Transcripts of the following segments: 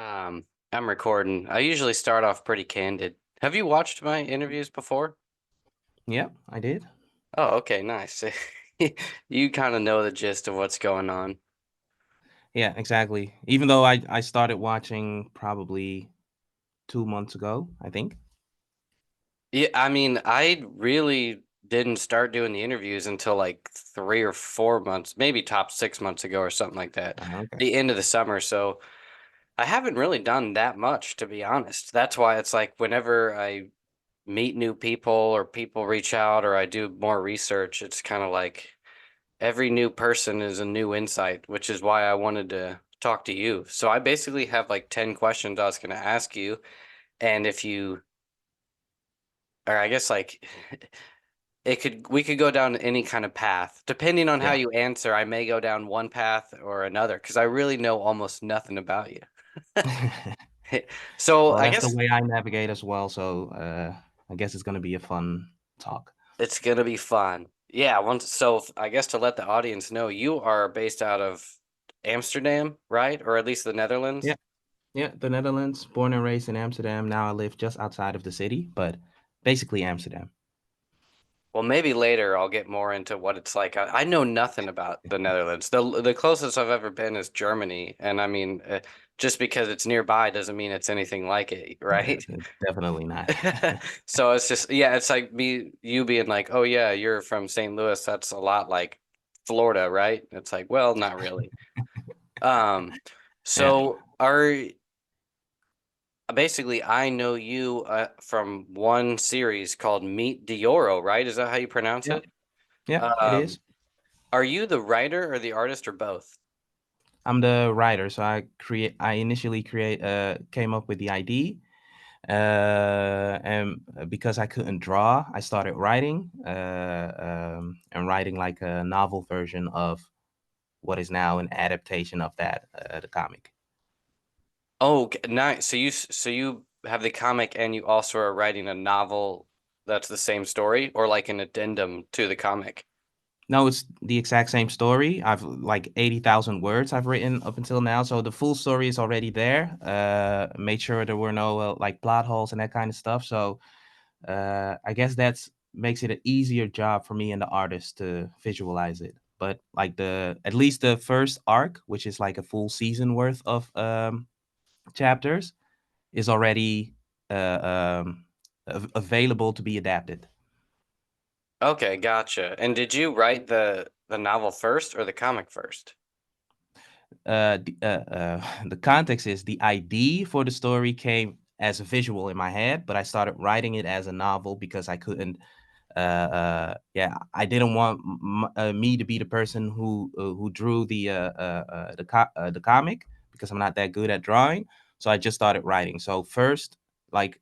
I'm recording. I usually start off pretty candid. Have you watched my interviews before? Yeah, I did. Oh, okay, nice. You kind of know the gist of what's going on. Yeah, exactly. Even though I started watching probably 2 months ago, I think. Yeah, I mean, I really didn't start doing the interviews until like 3 or 4 months, maybe top 6 months ago or something like that. Okay. The end of the summer. So I haven't really done that much, to be honest. That's why it's like whenever I meet new people or people reach out or I do more research, it's kind of like every new person is a new insight, which is why I wanted to talk to you. So I basically have like 10 questions I was going to ask you. And if you, or I guess like we could go down any kind of path. Depending on how Yeah. you answer, I may go down one path or another because I really know almost nothing about you. So Well, I that's the guess way I navigate as well. So I guess it's gonna be a fun talk. it's going to be fun. Yeah. I guess to let the audience know, you are based out of Amsterdam, right? Or at least the Yeah. Netherlands. Yeah, the Netherlands, born and raised in Amsterdam. Now I live just outside of the city, but basically Amsterdam. Well, maybe later I'll get more into what it's like. I know nothing about the Netherlands. The closest I've ever been is Germany, and I mean, just because it's nearby doesn't mean it's anything like it, right? Definitely not. So it's just yeah, it's like you being like, oh yeah, you're from St. Louis. That's a lot like Florida, right? It's like, well, not really. Um, Yeah. so are basically I know you from one series called Meet Dioro, right? Is that how you pronounce Yeah. it? Yeah, it Um, is. Are you the writer or the artist or both? I'm the writer, so I initially came up with the idea. And because I couldn't draw, I started writing and writing like a novel version of what is now an adaptation of that the comic. Oh, nice. So you have the comic and you also are writing a novel that's the same story or like an addendum to the comic. No, it's the exact same story. I've like 80,000 words I've written up until now, so the full story is already there. Made sure there were no like plot holes and that kind of stuff. So I guess that's makes it an easier job for me and the artist to visualize it. But like the at least the first arc, which is like a full season worth of chapters, is already available to be adapted. Okay, gotcha. And did you write the novel first or the comic first? The context is the idea for the story came as a visual in my head, but I started writing it as a novel because I couldn't. Yeah, I didn't want me to be the person who drew the comic because I'm not that good at drawing. So I just started writing. So first, like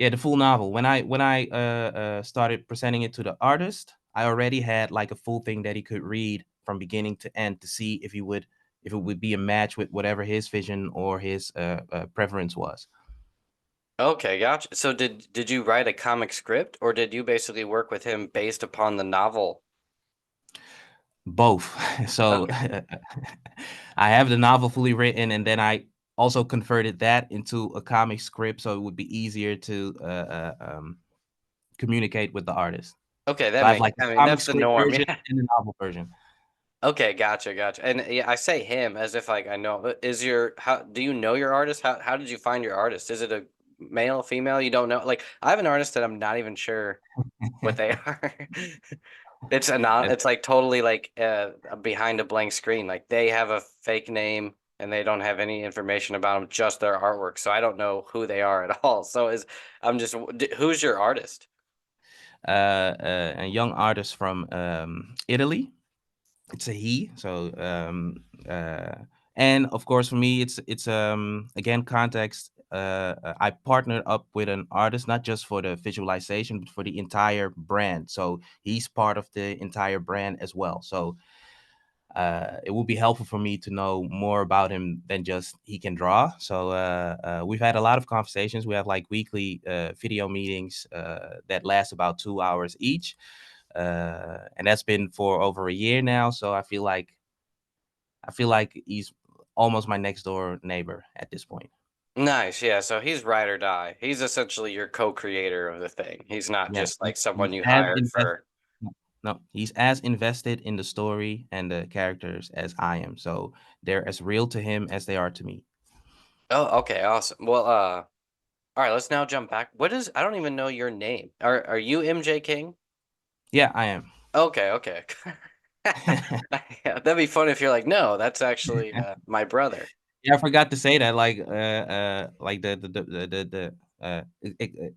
yeah, the full novel. When I started presenting it to the artist, I already had like a full thing that he could read from beginning to end to see if it would be a match with whatever his vision or his preference was. Okay, gotcha. So did you write a comic script or did you basically work with him based upon the novel? Both. So Okay. I have the novel fully written, and then I also converted that into a comic script, so it would be easier to communicate with the artist. Okay, So that I have makes like the I mean comic that's the script norm. version Yeah. and the novel version. Okay, gotcha, gotcha. And yeah, I say him as if like I know. But is your how do you know your artist? How did you find your artist? Is it a male, female? You don't know? Like I have an artist that I'm not even sure what they are. It's a not. Uh, It's like totally like behind a blank screen. Like they have a fake name and they don't have any information about them, just their artwork. So I don't know who they are at all. So is I'm just who's your artist? a young artist from Italy. It's a he. So and of course for me it's again context. I partnered up with an artist not just for the visualization but for the entire brand. So he's part of the entire brand as well. So it would be helpful for me to know more about him than just he can draw. So we've had a lot of conversations. We have like weekly video meetings that last about 2 hours each, and that's been for over a year now. So I feel like he's almost my next door neighbor at this point. Nice. Yeah. So he's ride or die. He's essentially your co-creator of the thing. He's not Yeah, just like someone he's you as hired invested. for. No, he's as invested in the story and the characters as I am. So they're as real to him as they are to me. Oh, okay. Awesome. Well, all right, let's now jump back. What is, I don't even know your name. Are you MJ King? Yeah, I am. Okay, okay. Yeah, that'd be fun if you're like, no, that's actually my brother. Yeah, I forgot to say that. Like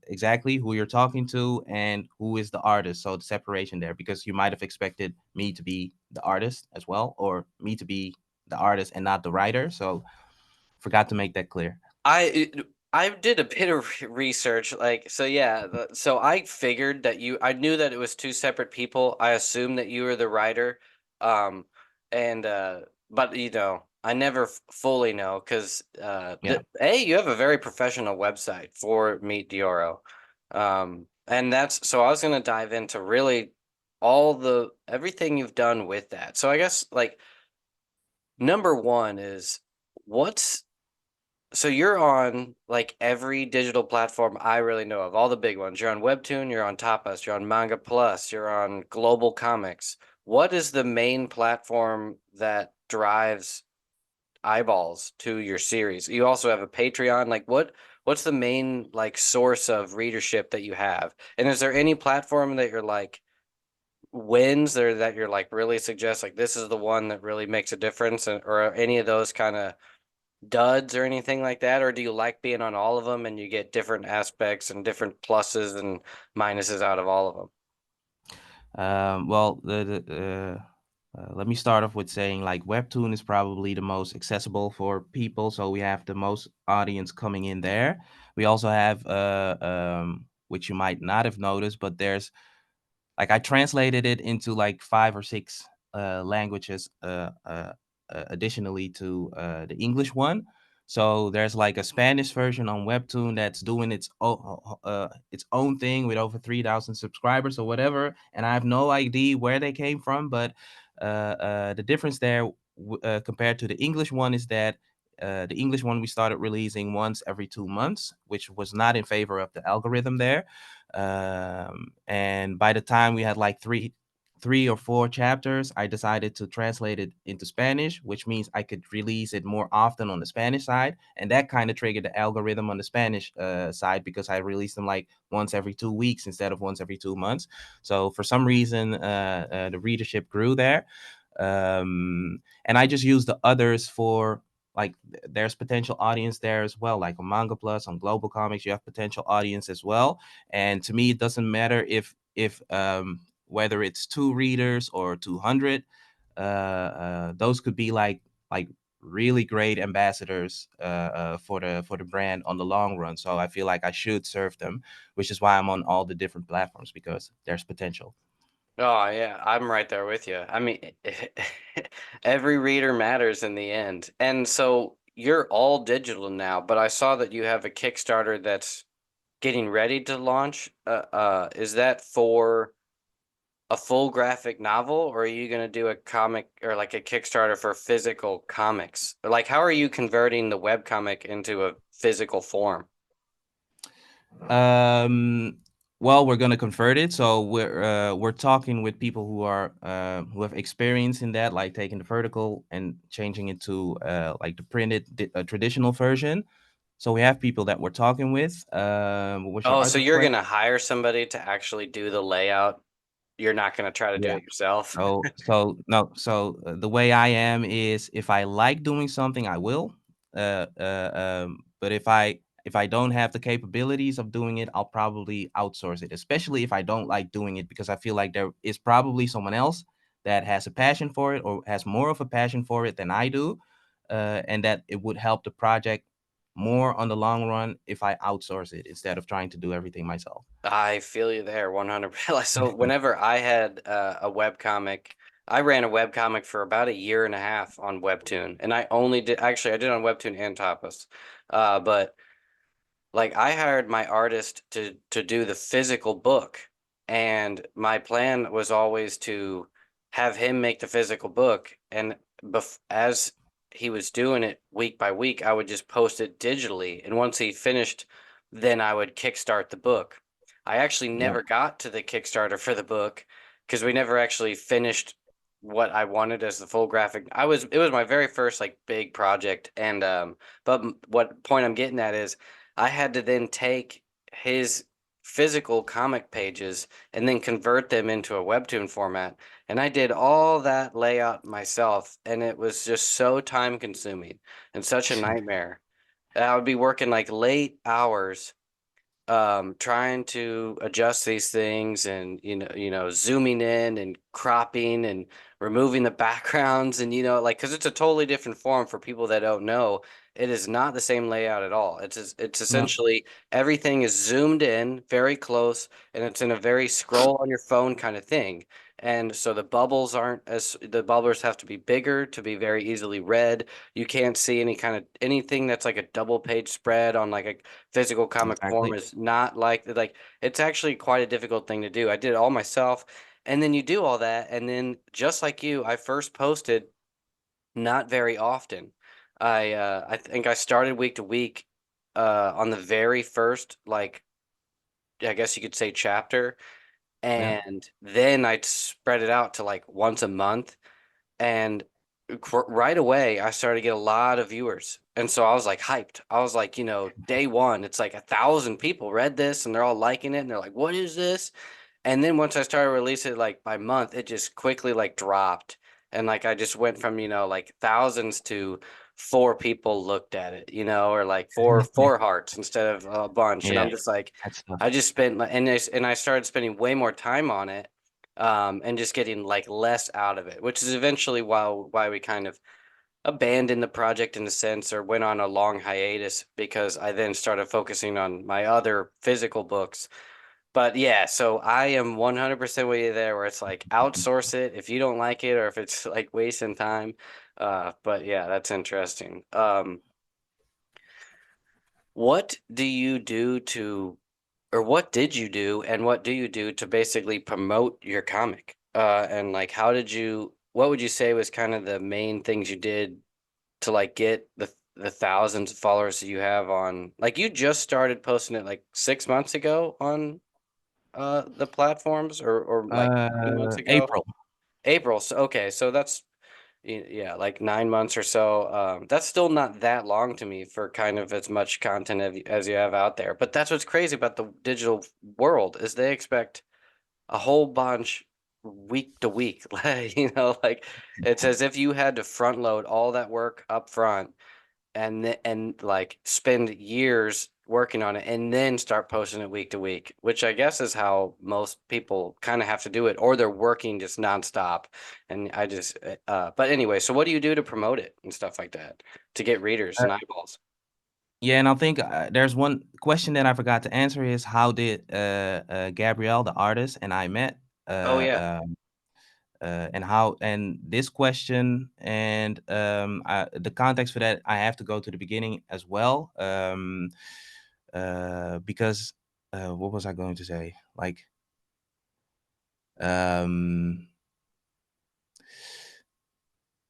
exactly who you're talking to and who is the artist. So the separation there, because you might have expected me to be the artist as well, or me to be the artist and not the writer. So forgot to make that clear. I did a bit of research, like, so yeah, so I figured that I knew that it was two separate people. I assumed that you were the writer, um, and but I never fully know because Yeah. you have a very professional website for Meet Dioro, and that's so I was gonna dive into really everything you've done with that. So I guess like number one is what's so you're on like every digital platform I really know of, all the big ones. You're on Webtoon, you're on Tapas, you're on Manga Plus, you're on Global Comics. What is the main platform that drives eyeballs to your series? You also have a Patreon. Like what's the main like source of readership that you have? And is there any platform that you're like wins or that you're like really suggest like this is the one that really makes a difference or any of those kind of duds or anything like that, or do you like being on all of them and you get different aspects and different pluses and minuses out of all of them? Well, let me start off with saying like Webtoon is probably the most accessible for people, so we have the most audience coming in there. We also have, which you might not have noticed, but there's like I translated it into like 5 or 6 languages, additionally to the English one. So there's like a Spanish version on Webtoon that's doing its own thing with over 3,000 subscribers or whatever, and I have no idea where they came from. But the difference there compared to the English one is that the English one we started releasing once every 2 months, which was not in favor of the algorithm there. And by the time we had like three or four chapters, I decided to translate it into Spanish, which means I could release it more often on the Spanish side, and that kind of triggered the algorithm on the Spanish side, because I released them like once every 2 weeks instead of once every 2 months. So for some reason, the readership grew there. And I just use the others for like there's potential audience there as well, like on Manga Plus, on Global Comics you have potential audience as well. And to me it doesn't matter if whether it's 2 readers or 200. Those could be like really great ambassadors for the brand on the long run. So I feel like I should serve them, which is why I'm on all the different platforms, because there's potential. Oh yeah, I'm right there with you. I mean, every reader matters in the end. And so you're all digital now, but I saw that you have a Kickstarter that's getting ready to launch. Is that for a full graphic novel, or are you going to do a comic or like a Kickstarter for physical comics? Or like, how are you converting the webcomic into a physical Um, well, we're gonna convert it, so we're talking with people who have experience in that, like taking the vertical and changing it to like the traditional version. So we have people that we're talking with. What's your Oh, so other you're question? going to hire somebody to actually do the layout. You're not going to try to do Yeah. it yourself. So no. So the way I am is, if I like doing something, I will. But if I don't have the capabilities of doing it, I'll probably outsource it. Especially if I don't like doing it, because I feel like there is probably someone else that has a passion for it, or has more of a passion for it than I do, and that it would help the project more on the long run if I outsource it instead of trying to do everything myself. I feel you there 100%. So whenever I had a webcomic, I ran a webcomic for about a year and a half on Webtoon, and I only did actually I did on Webtoon and Tapas. But like I hired my artist to do the physical book, and my plan was always to have him make the physical book, and as he was doing it week by week, I would just post it digitally. And once he finished, then I would kickstart the book. I actually Yeah. never got to the Kickstarter for the book because we never actually finished what I wanted as the full graphic. It was my very first like big project. And but what point I'm getting at is I had to then take his physical comic pages and then convert them into a webtoon format, and I did all that layout myself, and it was just so time consuming and such a nightmare. I would be working like late hours trying to adjust these things, and zooming in and cropping and removing the backgrounds, and like because it's a totally different form for people that don't know. It is not the same layout at all. It's Yeah. essentially everything is zoomed in very close, and it's in a very scroll on your phone kind of thing. And so the bubblers have to be bigger to be very easily read. You can't see anything that's like a double page spread on like a physical comic form Exactly. is not like it's actually quite a difficult thing to do. I did it all myself. And then you do all that, and then just like you, I first posted not very often. I think I started week to week on the very first, like, I guess you could say, chapter, Yeah. and then I'd spread it out to like once a month, and right away I started to get a lot of viewers, and so I was like hyped. I was like, day one it's like 1,000 people read this and they're all liking it, and they're like, what is this? And then once I started releasing it like by month, it just quickly like dropped, and like I just went from like thousands to four people looked at it, or like four hearts instead of a bunch. And Yeah. I'm just like, That's tough. I just spent and I started spending way more time on it, and just getting like less out of it, which is eventually why we kind of abandoned the project in a sense, or went on a long hiatus, because I then started focusing on my other physical books. But yeah, so I am 100% with you there, where it's like outsource it if you don't like it, or if it's like wasting time. But yeah, that's interesting. What do you do to, or what did you do, and what do you do to basically promote your comic? And like, what would you say was kind of the main things you did to like get the thousands of followers that you have on, like, you just started posting it like 6 months ago on the platforms, or like 2 months ago? April. April. So okay, so that's yeah, like 9 months or so. That's still not that long to me for kind of as much content as you have out there. But that's what's crazy about the digital world, is they expect a whole bunch week to week. Like, like it's as if you had to front load all that work up front, and like spend years working on it, and then start posting it week to week, which I guess is how most people kind of have to do it, or they're working just nonstop. And I just but anyway, so what do you do to promote it and stuff like that, to get readers Uh, and eyeballs? yeah, and I think there's one question that I forgot to answer is how did Gabrielle, the artist, and I met? Oh Uh, yeah. um, and this question and the context for that, I have to go to the beginning as well, because what was I going to say? Like, um,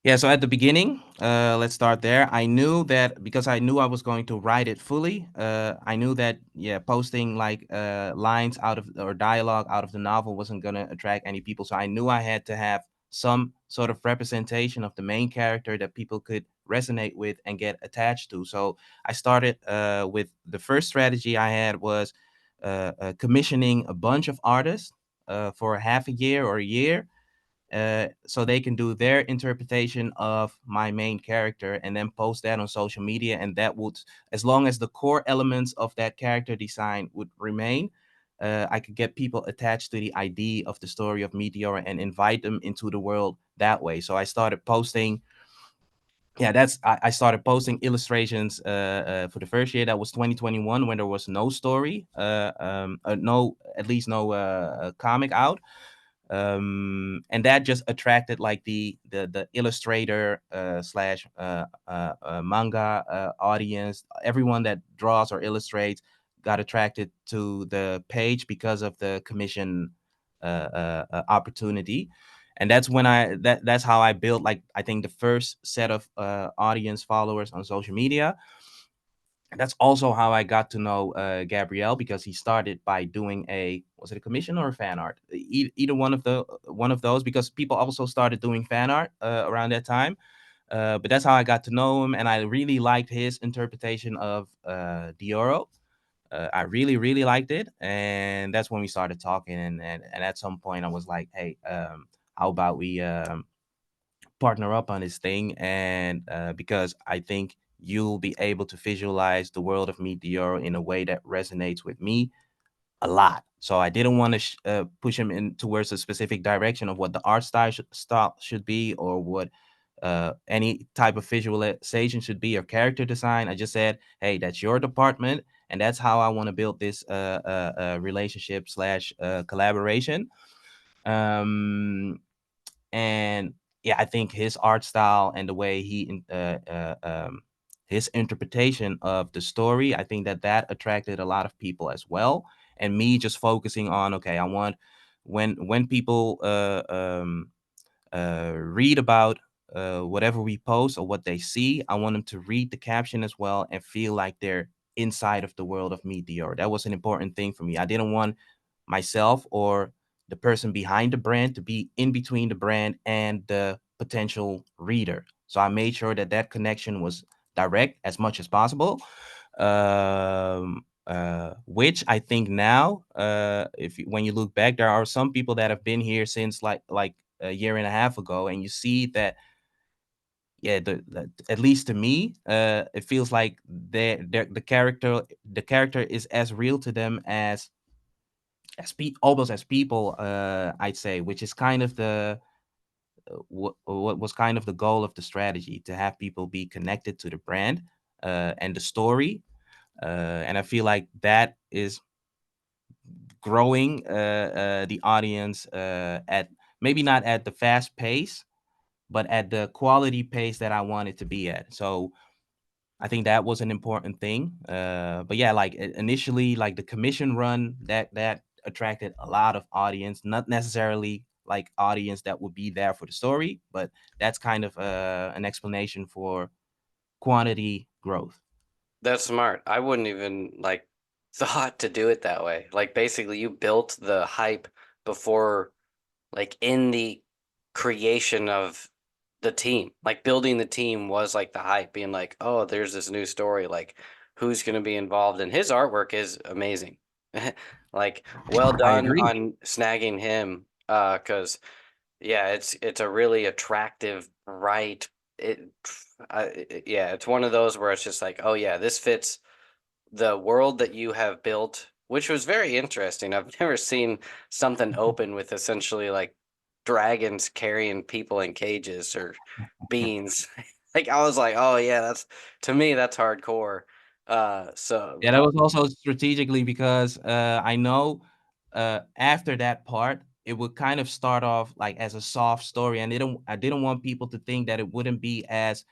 yeah, so at the beginning, let's start there. I knew that because I knew I was going to write it fully. I knew that, yeah, posting like lines out of or dialogue out of the novel wasn't going to attract any people. So I knew I had to have some sort of representation of the main character that people could resonate with and get attached to. So I started with the first strategy I had was commissioning a bunch of artists for half a year or a year, so they can do their interpretation of my main character and then post that on social media. And that would, as long as the core elements of that character design would remain, I could get people attached to the idea of the story of Meteor and invite them into the world that way. So I started posting. Yeah, I started posting illustrations for the first year. That was 2021, when there was no story, no, at least no comic out, and that just attracted like the illustrator slash manga audience. Everyone that draws or illustrates got attracted to the page because of the commission opportunity. And that's when that's how I built, like, I think the first set of audience followers on social media. That's also how I got to know Gabrielle, because he started by doing a, was it a commission or a fan art? Either one of those, because people also started doing fan art around that time. But that's how I got to know him, and I really liked his interpretation of Dioro. I really, really liked it, and that's when we started talking. And at some point, I was like, "Hey, how about we partner up on this thing?" And because I think you'll be able to visualize the world of Meet the Euro in a way that resonates with me a lot. So I didn't want to push him in towards a specific direction of what the art style should be, or what any type of visualization should be, or character design. I just said, hey, that's your department, and that's how I want to build this relationship slash collaboration. Um, and yeah, I think his art style and the way his interpretation of the story, I think that attracted a lot of people as well. And me just focusing on, okay, I want, when people read about whatever we post or what they see, I want them to read the caption as well and feel like they're inside of the world of Meteor. That was an important thing for me. I didn't want myself or the person behind the brand to be in between the brand and the potential reader. So I made sure that that connection was direct as much as possible. Which I think now, when you look back, there are some people that have been here since like a year and a half ago, and you see that, yeah, at least to me, it feels like the character is as real to them almost as people, I'd say, which is kind of the what was kind of the goal of the strategy, to have people be connected to the brand and the story. And I feel like that is growing the audience at, maybe not at the fast pace, but at the quality pace that I want it to be at. So I think that was an important thing. But yeah, like initially, like the commission run, that attracted a lot of audience, not necessarily like audience that would be there for the story, but that's kind of an explanation for quantity growth. That's smart. I wouldn't even like thought to do it that way. Like basically you built the hype before, like in the creation of the team. Like building the team was like the hype, being like, oh, there's this new story, like who's going to be involved. And his artwork is amazing. Like well I done agree. on snagging him. 'Cause yeah, it's a really attractive, bright, it, yeah, it's one of those where it's just like, oh yeah, this fits the world that you have built, which was very interesting. I've never seen something open with essentially like dragons carrying people in cages or beings. Like I was like, oh yeah, that's, to me that's hardcore. So Yeah, that was also strategically because I know after that part, it would kind of start off like as a soft story, and I didn't want people to think that it wouldn't be as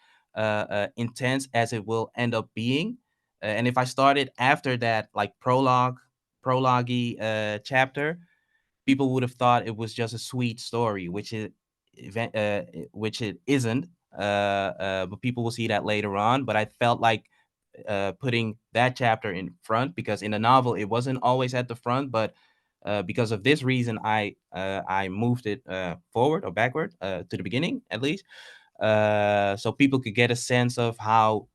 intense as it will end up being. And if I started after that, like prologue chapter, people would have thought it was just a sweet story, which it isn't. But people will see that later on. But I felt like putting that chapter in front, because in the novel it wasn't always at the front, but because of this reason, I moved it forward or backward to the beginning at least, so people could get a sense of how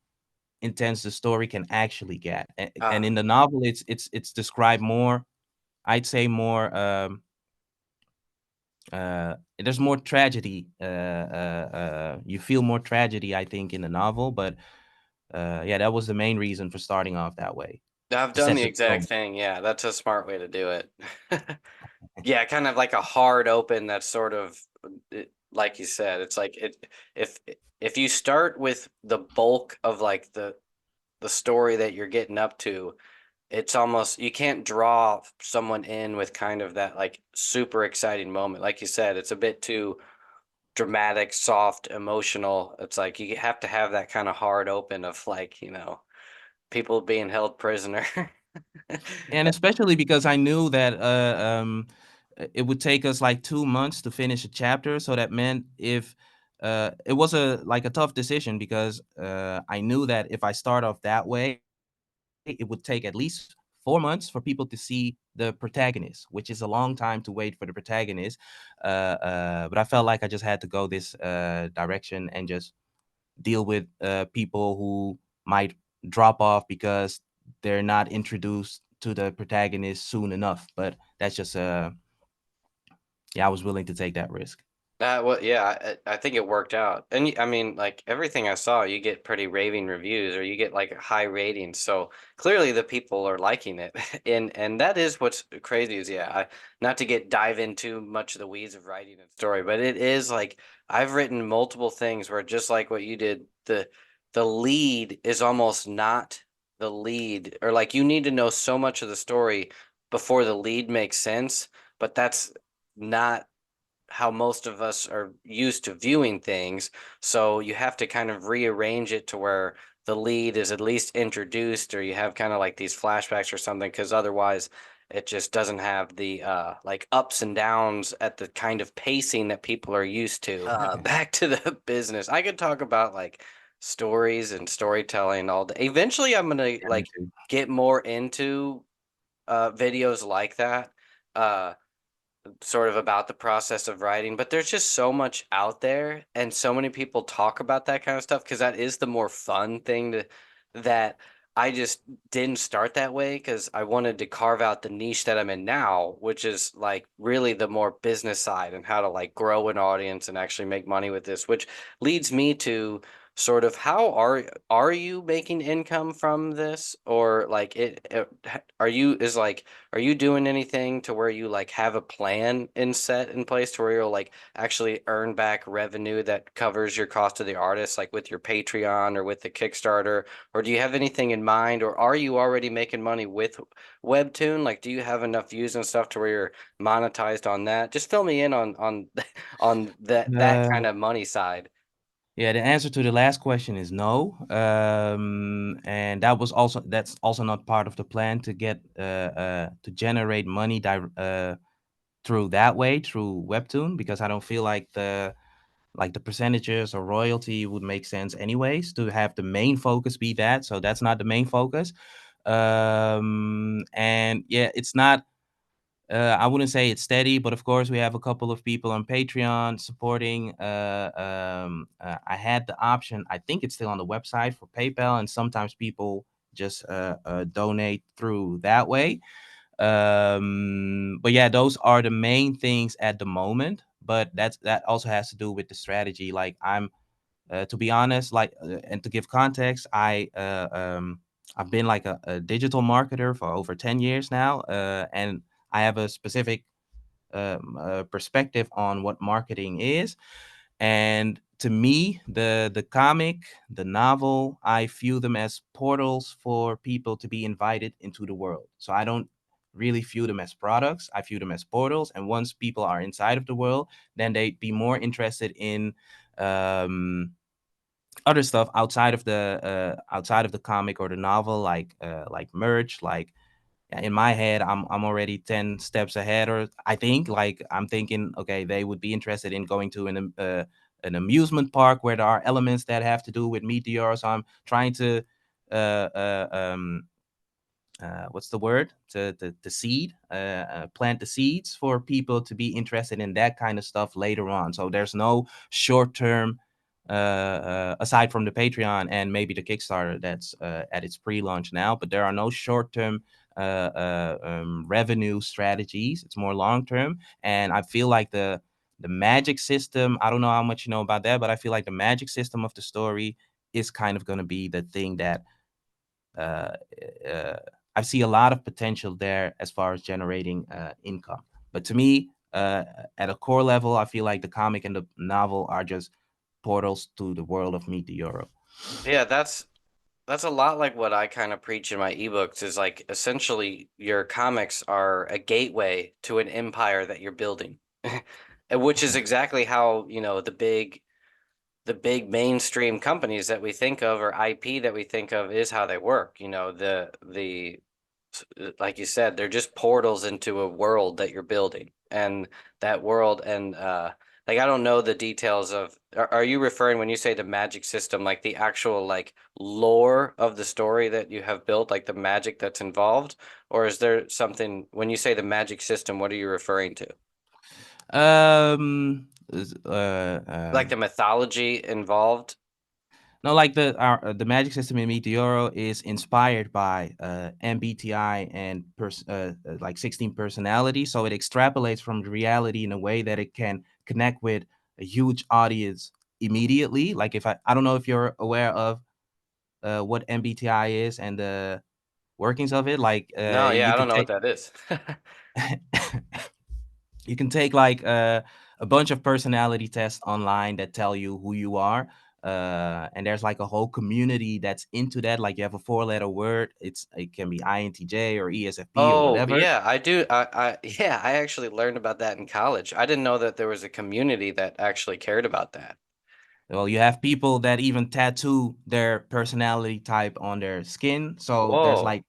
intense the story can actually get. And uh, in the novel, it's described more, I'd say, more. There's more tragedy. You feel more tragedy, I think, in the novel, but yeah, that was the main reason for starting off that way, I've to done set the the exact tone. thing. Yeah, that's a smart way to do it. Yeah, kind of like a hard open that's sort of like you said, it's like if if you start with the bulk of like the story that you're getting up to, it's almost you can't draw someone in with kind of that like super exciting moment. Like you said, it's a bit too dramatic, soft, emotional. It's like you have to have that kind of hard open of like, people being held prisoner. And especially because I knew that it would take us like 2 months to finish a chapter. So that meant if it was a tough decision because I knew that if I start off that way, it would take at least 4 months for people to see the protagonist, which is a long time to wait for the protagonist. But I felt like I just had to go this direction and just deal with people who might drop off because they're not introduced to the protagonist soon enough. But that's just yeah, I was willing to take that risk. Well, yeah, I think it worked out. And I mean, like everything I saw, you get pretty raving reviews or you get like high ratings. So clearly the people are liking it. And that is what's crazy is yeah, not to dive into much of the weeds of writing and story, but it is like I've written multiple things where just like what you did, the lead is almost not the lead, or like you need to know so much of the story before the lead makes sense, but that's not how most of us are used to viewing things. So you have to kind of rearrange it to where the lead is at least introduced, or you have kind of like these flashbacks or something, because otherwise it just doesn't have the like ups and downs at the kind of pacing that people are used to. Back to the business. I could talk about like stories and storytelling all day. Eventually I'm gonna Yeah, me like too. get more into videos like that. Uh sort of about the process of writing, but there's just so much out there and so many people talk about that kind of stuff because that is the more fun thing to that I just didn't start that way because I wanted to carve out the niche that I'm in now, which is like really the more business side and how to like grow an audience and actually make money with this, which leads me to sort of how are you making income from this, or like are you is like are you doing anything to where you like have a plan set in place to where you'll like actually earn back revenue that covers your cost of the artist, like with your Patreon or with the Kickstarter? Or do you have anything in mind, or are you already making money with Webtoon? Like, do you have enough views and stuff to where you're monetized on that? Just fill me in on on that Uh, kind of money side. yeah, the answer to the last question is no. And that's also not part of the plan to get to generate money through that way through Webtoon, because I don't feel like the percentages or royalty would make sense anyways to have the main focus be that. So that's not the main focus. And yeah, it's not I wouldn't say it's steady, but of course we have a couple of people on Patreon supporting. I had the option, I think it's still on the website, for PayPal, and sometimes people just donate through that way. But yeah, those are the main things at the moment. But that also has to do with the strategy. Like I'm to be honest, and to give context, I've been like a digital marketer for over 10 years now, and I have a specific perspective on what marketing is. And to me, the comic, the novel, I view them as portals for people to be invited into the world. So I don't really view them as products. I view them as portals. And once people are inside of the world, then they'd be more interested in um, other stuff outside of the comic or the novel, like merch. Like in my head, I'm already 10 steps ahead, or I think like I'm thinking, okay, they would be interested in going to an amusement park where there are elements that have to do with meteors. So I'm trying to uh, uh, um, what's the word, to seed plant the seeds for people to be interested in that kind of stuff later on. So there's no short term aside from the Patreon and maybe the Kickstarter that's at its pre-launch now, but there are no short term revenue strategies. It's more long term. And I feel like the magic system, I don't know how much you know about that, but I feel like the magic system of the story is kind of going to be the thing that uh, uh, I see a lot of potential there as far as generating income. But to me, at a core level, I feel like the comic and the novel are just portals to the world of Meet the Euro. Yeah, that's a lot like what I kind of preach in my ebooks is like essentially your comics are a gateway to an empire that you're building. And which is exactly how, the big mainstream companies that we think of or IP that we think of is how they work. The like you said, they're just portals into a world that you're building, and that world, and like I don't know the details of. Are you referring when you say the magic system, like the actual like lore of the story that you have built, like the magic that's involved, or is there something when you say the magic system? What are you referring to? Is, Like the mythology involved? no, like the magic system in Meteoro is inspired by MBTI and like 16 personality, so it extrapolates from the reality in a way that it can connect with a huge audience immediately. Like if I don't know if you're aware of what MBTI is and the workings of it. Like No, yeah, you I don't could know what take that is. you can take like a bunch of personality tests online that tell you who you are. And there's like a whole community that's into that. Like you have a four-letter word. It can be INTJ or ESFP or Oh, whatever. yeah, I do. Yeah, I actually learned about that in college. I didn't know that there was a community that actually cared about that. Well, you have people that even tattoo their personality type on their skin. So there's Whoa. like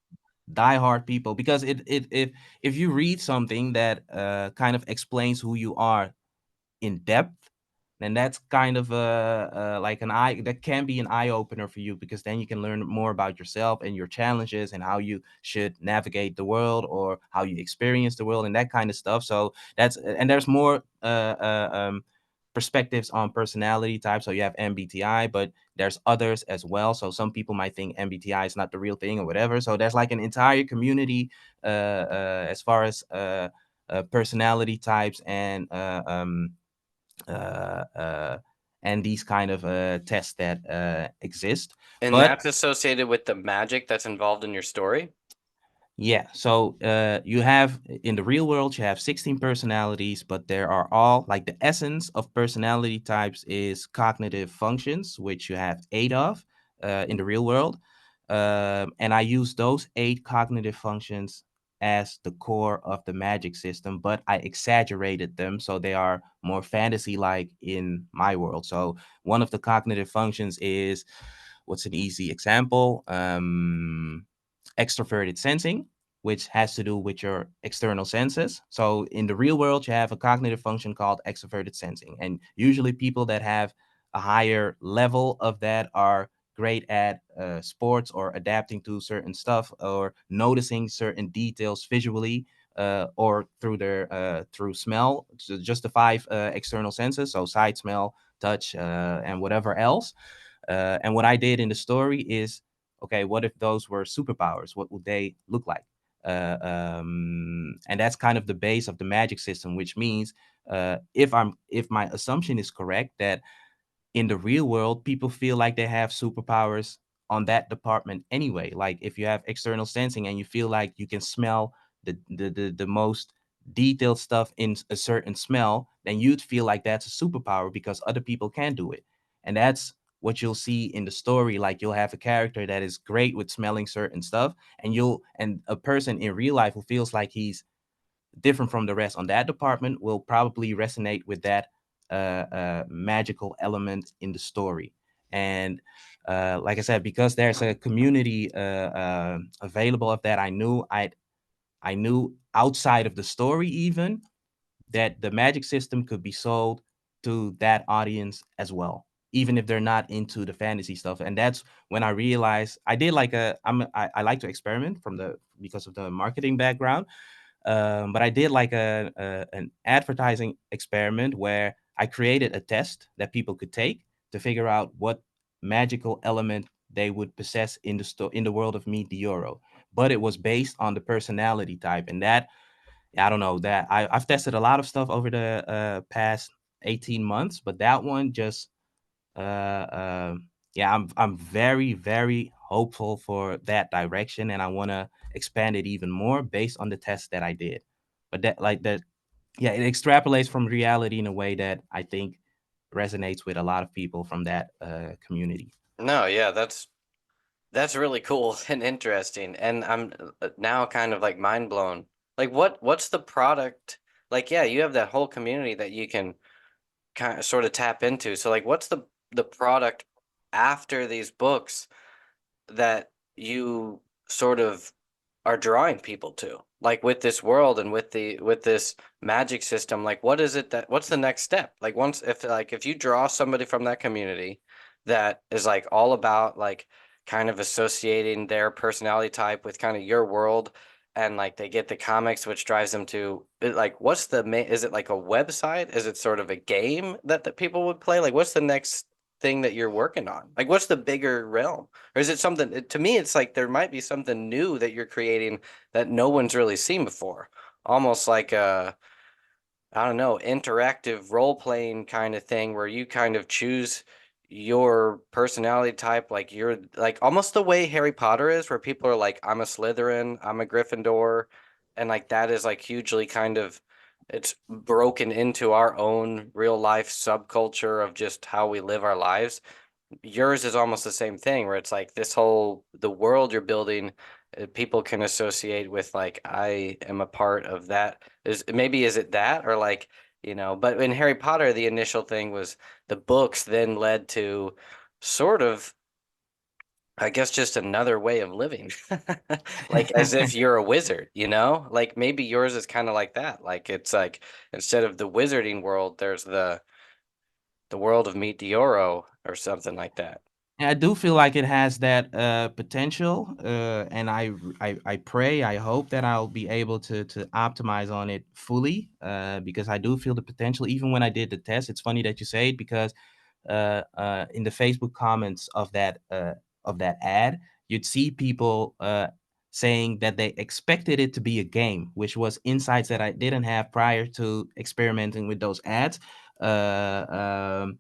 diehard people because if you read something that kind of explains who you are in depth, then that's kind of like an eye that can be an eye opener for you because then you can learn more about yourself and your challenges and how you should navigate the world or how you experience the world and that kind of stuff. So that's and there's more perspectives on personality type. So you have MBTI, but there's others as well. So some people might think MBTI is not the real thing or whatever. So there's like an entire community as far as personality types uh, uh, and these kind of tests that exist. And But that's associated with the magic that's involved in your story? yeah, so you have in the real world, you have 16 personalities, but there are all like the essence of personality types is cognitive functions, which you have eight of in the real world. And I use those eight cognitive functions as the core of the magic system, but I exaggerated them so they are more fantasy like in my world. So one of the cognitive functions is what's an easy example? Extroverted sensing, which has to do with your external senses. So in the real world, you have a cognitive function called extroverted sensing. And usually people that have a higher level of that are great at sports or adapting to certain stuff or noticing certain details visually or through their through smell. So just the five external senses, so sight, smell, touch, and whatever else. And what I did in the story is, okay, what if those were superpowers? What would they look like? And that's kind of the base of the magic system, which means if my assumption is correct that in the real world, people feel like they have superpowers on that department anyway. Like if you have external sensing and you feel like you can smell the most detailed stuff in a certain smell, then you'd feel like that's a superpower because other people can do it. And that's what you'll see in the story. Like you'll have a character that is great with smelling certain stuff, and a person in real life who feels like he's different from the rest on that department will probably resonate with that magical element in the story. And like I said, because there's a community available of that, I knew outside of the story even that the magic system could be sold to that audience as well, even if they're not into the fantasy stuff. And that's when I realized I did like I like to experiment from the because of the marketing background. But I did like an advertising experiment where I created a test that people could take to figure out what magical element they would possess in in the world of Meet the Euro. But it was based on the personality type, and that I don't know that I've tested a lot of stuff over the past 18 months, but that one just yeah, I'm very hopeful for that direction, and I want to expand it even more based on the tests that I did. But that like that, yeah, it extrapolates from reality in a way that I think resonates with a lot of people from that community. No, yeah, that's really cool and interesting. And I'm now kind of like mind blown. Like what's the product? Like yeah, you have that whole community that you can kind of sort of tap into. So like what's the product after these books that you sort of are drawing people to. Like with this world and with this magic system, like what is it that what's the next step? Like once if you draw somebody from that community that is like all about like kind of associating their personality type with kind of your world and like they get the comics which drives them to like what's the main is it like a website? Is it sort of a game that people would play? Like what's the next thing that you're working on? Like what's the bigger realm? Or is it something, to me, it's like there might be something new that you're creating that no one's really seen before. Almost like a, I don't know, interactive role playing kind of thing where you kind of choose your personality type, like you're like almost the way Harry Potter is, where people are like, I'm a Slytherin, I'm a Gryffindor, and like that is like hugely kind of it's broken into our own real life subculture of just how we live our lives. Yours is almost the same thing where it's like this whole the world you're building people can associate with like I am a part of that is maybe is it that or like but in Harry Potter the initial thing was the books then led to sort of I guess just another way of living like as if you're a wizard like maybe yours is kind of like that like it's like instead of the wizarding world there's the world of Meet Dioro or something like that. I do feel like it has that potential, and I pray, I hope that I'll be able to optimize on it fully, because I do feel the potential. Even when I did the test, it's funny that you say it because in the Facebook comments of that ad, you'd see people saying that they expected it to be a game, which was insights that I didn't have prior to experimenting with those ads. Uh, um,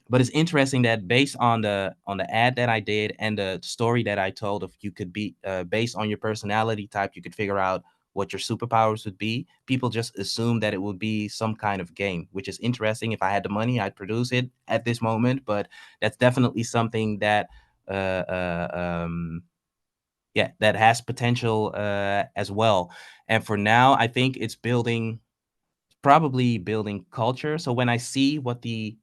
but it's interesting that based on the ad that I did and the story that I told, if you could be based on your personality type, you could figure out what your superpowers would be. People just assume that it would be some kind of game, which is interesting. If I had the money, I'd produce it at this moment, but that's definitely something that uh, uh, um, yeah, that has potential as well. And for now, I think it's probably building culture. So when I see what the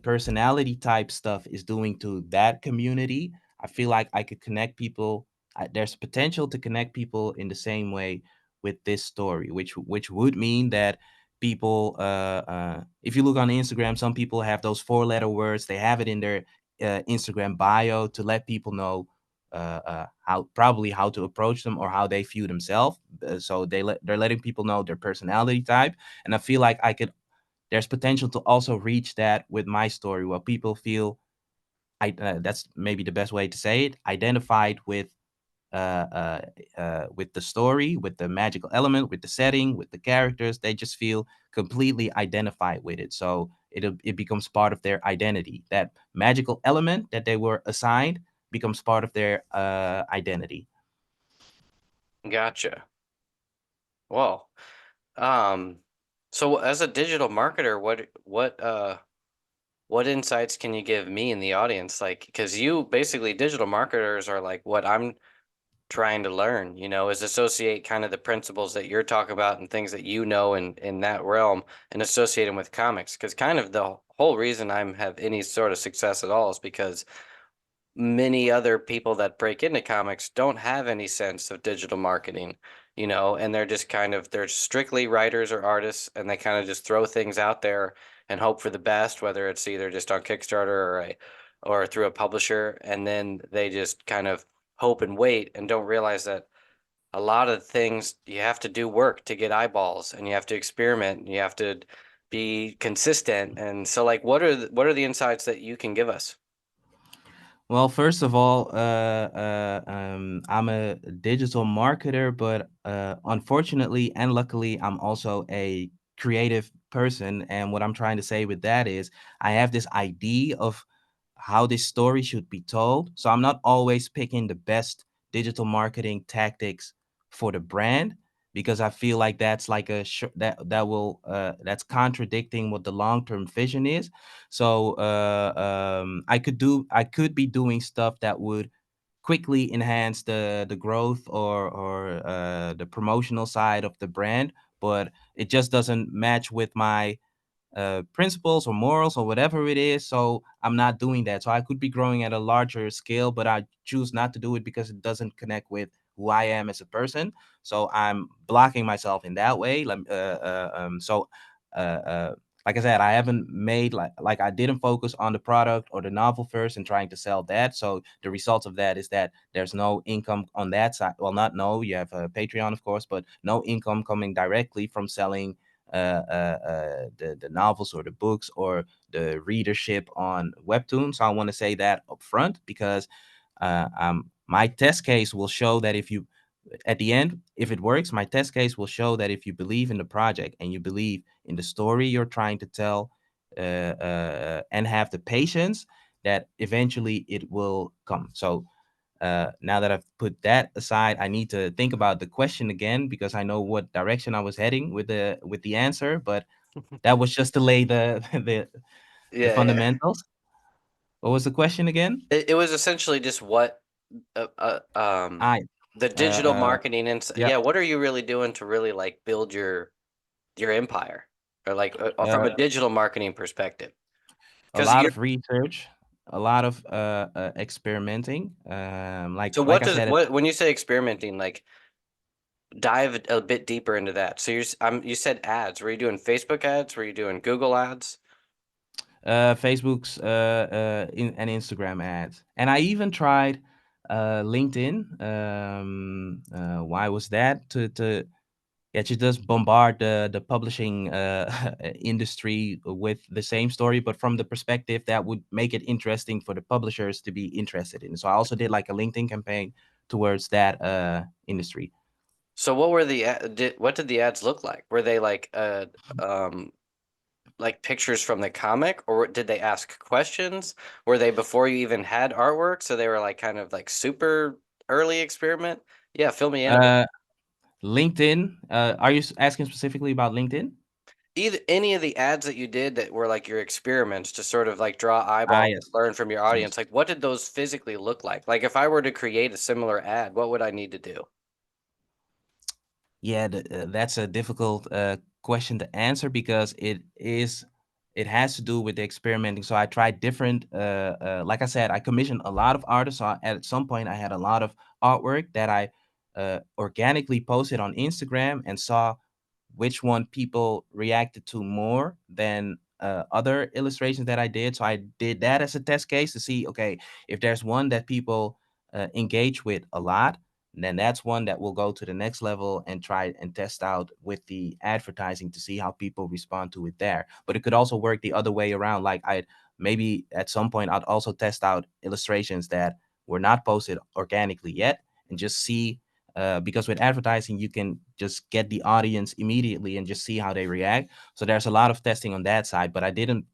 personality type stuff is doing to that community, I feel like I could connect people. There's potential to connect people in the same way with this story, which would mean that people, if you look on Instagram, some people have those four-letter words. They have it in their Instagram bio to let people know how to approach them or how they view themselves. So they're letting people know their personality type, and I feel like I could there's potential to also reach that with my story where people feel that's maybe the best way to say it, identified with the story, with the magical element, with the setting, with the characters. They just feel completely identified with it. So it becomes part of their identity. That magical element that they were assigned becomes part of their identity. Gotcha. Well, um, so as a digital marketer, what insights can you give me in the audience? Like, because you basically digital marketers are like what I'm trying to learn, is associate kind of the principles that you're talking about and things that in that realm and associate them with comics. Because kind of the whole reason I'm have any sort of success at all is because many other people that break into comics don't have any sense of digital marketing, and they're just they're strictly writers or artists and they kind of just throw things out there and hope for the best, whether it's either just on Kickstarter or through a publisher, and then they just kind of hope and wait and don't realize that a lot of things you have to do work to get eyeballs and you have to experiment and you have to be consistent. And so like what are the insights that you can give us? Well, first of all, I'm a digital marketer, but unfortunately and luckily, I'm also a creative person. And what I'm trying to say with that is, I have this idea of how this story should be told. So I'm not always picking the best digital marketing tactics for the brand because I feel like that's like that's contradicting what the long term vision is. So I could be doing stuff that would quickly enhance the growth or the promotional side of the brand, but it just doesn't match with my principles or morals or whatever it is. So I'm not doing that. So I could be growing at a larger scale, but I choose not to do it because it doesn't connect with who I am as a person. So I'm blocking myself in that way. Uh, uh, like I said, I haven't made like I didn't focus on the product or the novel first and trying to sell that. So the results of that is that there's no income on that side. Well, not no, you have a Patreon, of course, but no income coming directly from selling the novels or the books or the readership on Webtoon. So I want to say that up front because my test case will show that if you at the end, if it works, my test case will show that if you believe in the project and you believe in the story you're trying to tell, and have the patience, that eventually it will come. So now that I've put that aside, I need to think about the question again because I know what direction I was heading with the answer. But that was just to lay the the Yeah, yeah. fundamentals. What was the question again? It was essentially just what uh, uh, um I the uh, digital marketing and yeah. yeah, what are you really doing to really like build your empire or like from a Uh, digital marketing perspective? a Because lot you're of research, a lot of experimenting. so Like what I does said, what when you say experimenting, like dive a bit deeper into that. So you said ads. Were you doing Facebook ads? Were you doing Google ads? Facebook's and Instagram ads, and I even tried LinkedIn. Why was that? To Yeah, to just bombard the publishing industry with the same story, but from the perspective that would make it interesting for the publishers to be interested in. So I also did like a LinkedIn campaign towards that industry. So what were what did the ads look like? Were they um like pictures from the comic, or did they ask questions? Were they before you even had artwork? So they were like kind of like super early experiment? Yeah, fill me in a bit. Uh, LinkedIn. Are you asking specifically about LinkedIn? Either any of the ads that you did that were like your experiments to sort of like draw Ah, eyeballs, yes, learn from your yes. audience, like what did those physically look like? Like if I were to create a similar ad, what would I need to do? Yeah, that's a difficult question to answer because it has to do with the experimenting. So I tried different. Like I said, I commissioned a lot of artists. So at some point, I had a lot of artwork that I organically posted on Instagram and saw which one people reacted to more than other illustrations that I did. So I did that as a test case to see, okay, if there's one that people engage with a lot, then that's one that will go to the next level and try and test out with the advertising to see how people respond to it there. But it could also work the other way around. Like I maybe at some point I'd also test out illustrations that were not posted organically yet and just see because with advertising you can just get the audience immediately and just see how they react. So there's a lot of testing on that side, but I didn't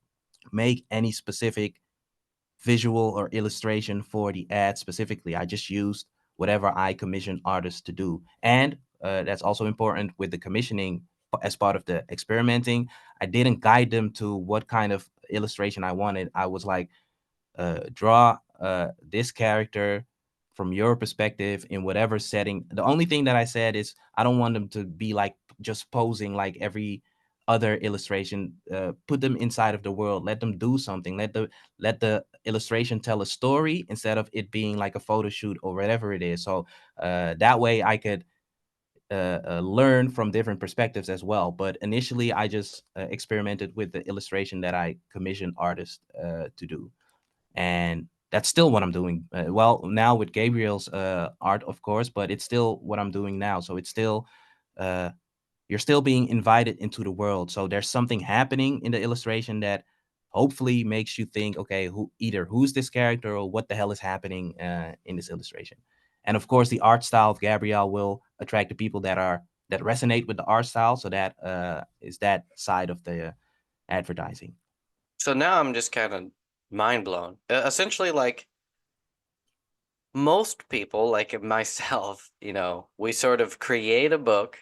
make any specific visual or illustration for the ad specifically. I just used whatever I commissioned artists to do. And that's also important with the commissioning as part of the experimenting. I didn't guide them to what kind of illustration I wanted. I was like, draw this character from your perspective in whatever setting. The only thing that I said is I don't want them to be like just posing like every other illustration. Put them inside of the world. Let them do something. Let the illustration tell a story instead of it being like a photo shoot or whatever it is. So that way I could learn from different perspectives as well. But initially, I just experimented with the illustration that I commissioned artists to do, and that's still what I'm doing. Well, now with Gabriel's art, of course, but it's still what I'm doing now. So it's still uh, you're still being invited into the world. So there's something happening in the illustration that hopefully makes you think, okay, who's this character or what the hell is happening in this illustration. And of course, the art style of Gabriel will attract the people that resonate with the art style. So that is that side of the advertising. So now I'm just kind of mind blown. Essentially, like most people, like myself, we sort of create a book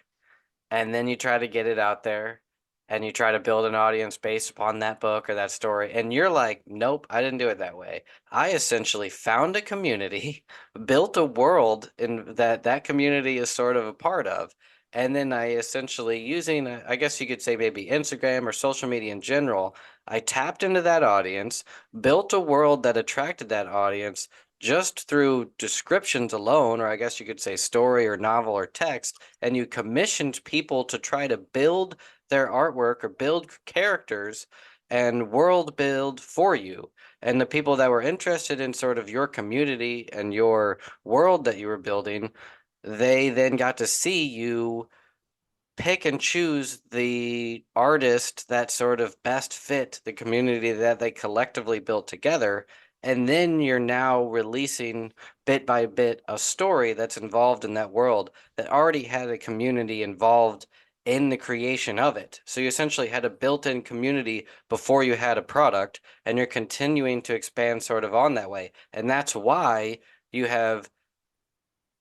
and then you try to get it out there and you try to build an audience based upon that book or that story. And you're like, nope, I didn't do it that way. I essentially found a community, built a world in that community is sort of a part of. And then I essentially using, I guess you could say maybe Instagram or social media in general, I tapped into that audience, built a world that attracted that audience just through descriptions alone, or I guess you could say story or novel or text, and you commissioned people to try to build their artwork or build characters and world build for you. And the people that were interested in sort of your community and your world that you were building, they then got to see you pick and choose the artist that sort of best fit the community that they collectively built together. And then you're now releasing bit by bit a story that's involved in that world that already had a community involved in the creation of it. So you essentially had a built-in community before you had a product, and you're continuing to expand sort of on that way. And that's why you have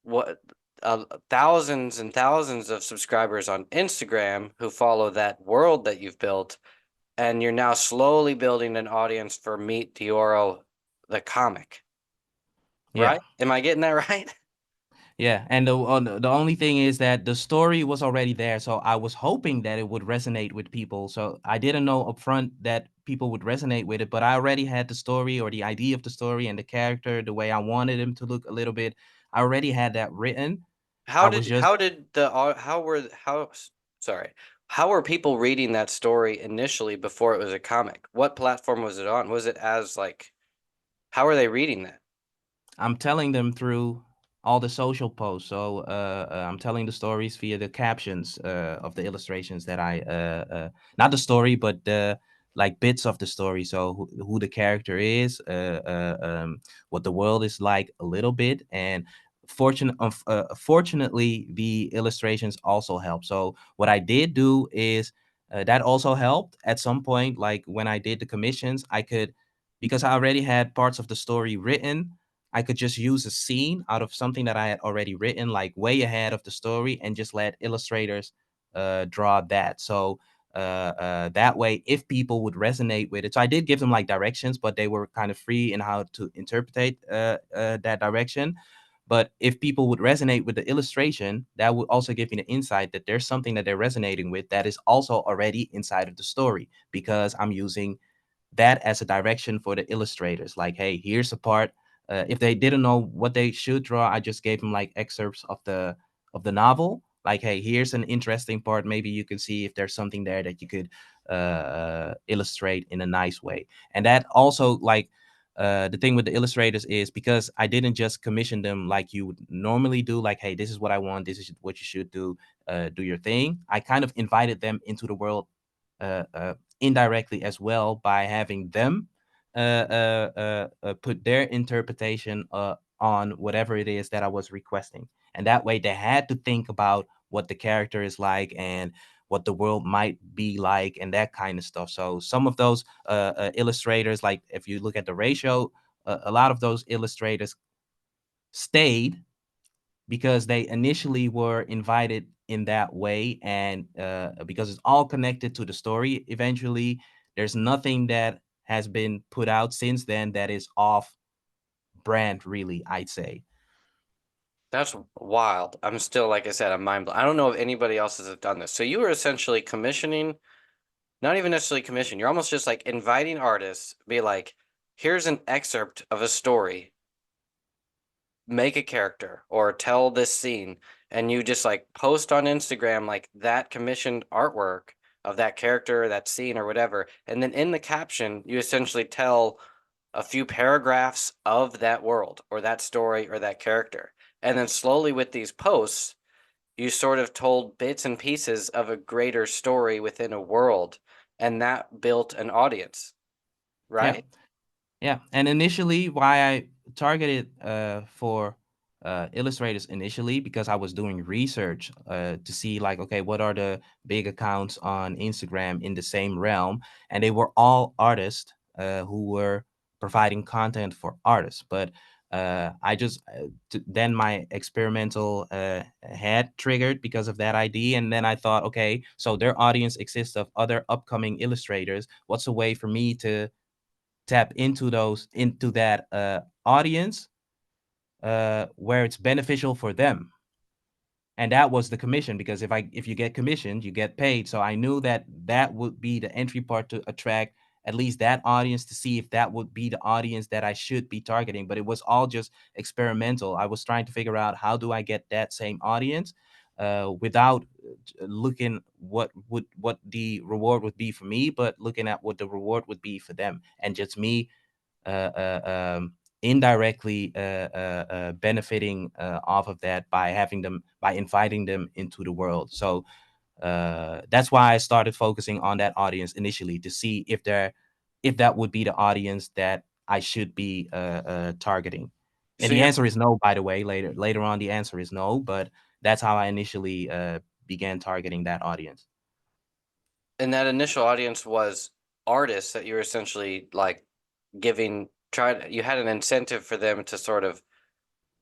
what thousands and thousands of subscribers on Instagram who follow that world that you've built, and you're now slowly building an audience for Meet Dioro, the comic, Yeah. right? Am I getting that right? Yeah, and the only thing is that the story was already there, so I was hoping that it would resonate with people. So I didn't know upfront that people would resonate with it, but I already had the story or the idea of the story and the character, the way I wanted him to look a little bit. I already had that written. I was just Sorry, how were people reading that story initially before it was a comic? What platform was it on? Was it as like, how are they reading that? I'm telling them through all the social posts. So I'm telling the stories via the captions of the illustrations that not the story, but the like bits of the story. So who the character is, what the world is like a little bit, and fortunately, the illustrations also help. So what I did do is that also helped at some point. Like when I did the commissions, I could, because I already had parts of the story written, I could just use a scene out of something that I had already written, like way ahead of the story, and just let illustrators draw that. So that way, if people would resonate with it, so I did give them like directions, but they were kind of free in how to interpret that direction. But if people would resonate with the illustration, that would also give me the insight that there's something that they're resonating with that is also already inside of the story, because I'm using that as a direction for the illustrators. Like, hey, here's a part. If they didn't know what they should draw, I just gave them like excerpts of the novel. Like, hey, here's an interesting part. Maybe you can see if there's something there that you could illustrate in a nice way. And that also, like, the thing with the illustrators is because I didn't just commission them like you would normally do, like, hey, this is what I want, this is what you should do your thing. I kind of invited them into the world indirectly as well by having them put their interpretation on whatever it is that I was requesting. And that way they had to think about what the character is like and what the world might be like and that kind of stuff. So some of those illustrators, like if you look at the ratio, a lot of those illustrators stayed because they initially were invited in that way, and because it's all connected to the story eventually, there's nothing that has been put out since then that is off brand, really, I'd say. That's wild. I'm still, like I said, I'm mind blown. I don't know if anybody else has done this. So you were essentially commissioning, not even necessarily commission. You're almost just like inviting artists, be like, here's an excerpt of a story, make a character or tell this scene, and you just like post on Instagram like that commissioned artwork of that character, that scene, or whatever. And then in the caption, you essentially tell a few paragraphs of that world or that story or that character. And then slowly with these posts, you sort of told bits and pieces of a greater story within a world, and that built an audience, Yeah. right? Yeah, and initially, why I targeted for illustrators initially, because I was doing research to see like, okay, what are the big accounts on Instagram in the same realm, and they were all artists who were providing content for artists. But I just then my experimental head triggered because of that idea, and then I thought, okay, so their audience exists of other upcoming illustrators. What's a way for me to tap into that audience where it's beneficial for them? and that was the commission, because if you get commissioned, you get paid. So I knew that that would be the entry part to attract at least that audience, to see if that would be the audience that I should be targeting. But it was all just experimental. I was trying to figure out, how do I get that same audience without looking what the reward would be for me, but looking at what the reward would be for them, and just me indirectly benefiting off of that by inviting them into the world. So that's why I started focusing on that audience initially, to see if that would be the audience that I should be targeting. And So the your answer is no, by the way. Later on, the answer is no, but that's how I initially began targeting that audience. and that initial audience was artists that you were essentially like you had an incentive for them to sort of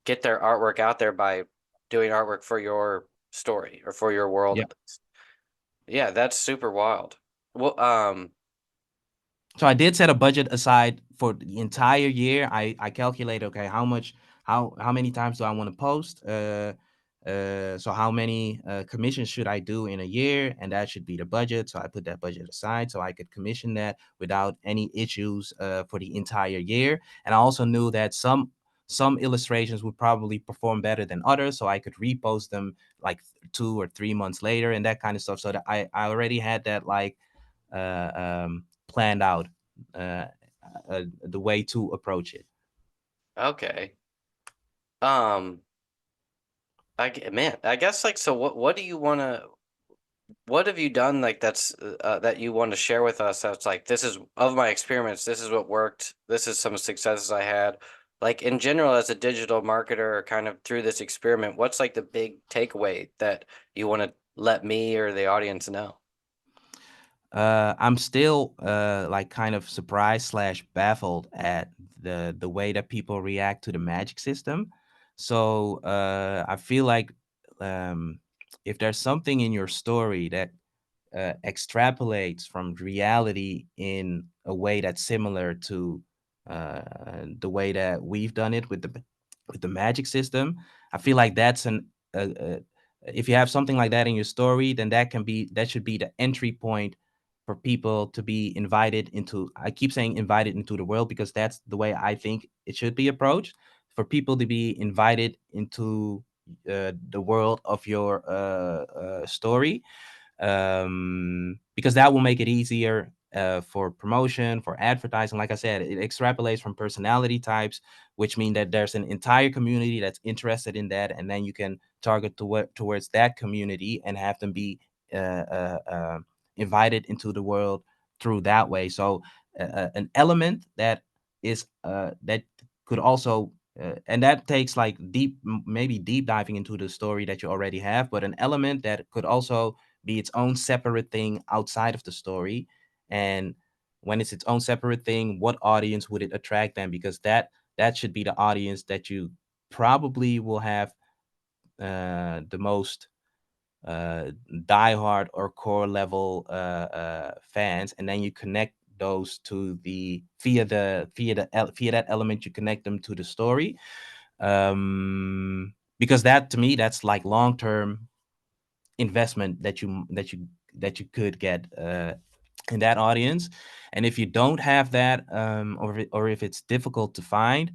get their artwork out there by doing artwork for your story or for your world Yeah. at least. Yeah, that's super wild. Well, So I did set a budget aside for the entire year. I calculated, okay, how many times do I want to post? So how many commissions should I do in a year? And that should be the budget. So I put that budget aside so I could commission that without any issues for the entire year. And I also knew that some illustrations would probably perform better than others, so I could repost them like 2 or 3 months later and that kind of stuff. So that I already had that like planned out, uh, the way to approach it. okay. Um, man, I guess like so. What do you want to? What have you done like that you want to share with us? That's like this is of my experiments. This is what worked. This is some successes I had. Like in general, as a digital marketer, kind of through this experiment, what's like the big takeaway that you want to let me or the audience know? I'm still like kind of surprised slash baffled at the way that people react to the magic system. So I feel like um, if there's something in your story that extrapolates from reality in a way that's similar to the way that we've done it with the magic system. I feel like that's if you have something like that in your story, then that should be the entry point for people to be invited into. I keep saying invited into the world because that's the way I think it should be approached. For people to be invited into the world of your story, because that will make it easier for promotion, for advertising. Like I said, it extrapolates from personality types, which mean that there's an entire community that's interested in that, and then you can target towards that community and have them be uh, uh, uh, invited into the world through that way. So an element that could also and that takes like maybe deep diving into the story that you already have, but an element that could also be its own separate thing outside of the story. And when it's its own separate thing, what audience would it attract then? Because that should be the audience that you probably will have the most diehard or core level fans, and then you connect those to the via that element, you connect them to the story, because that to me that's like long term investment that you could get in that audience. And if you don't have that, or if it's difficult to find,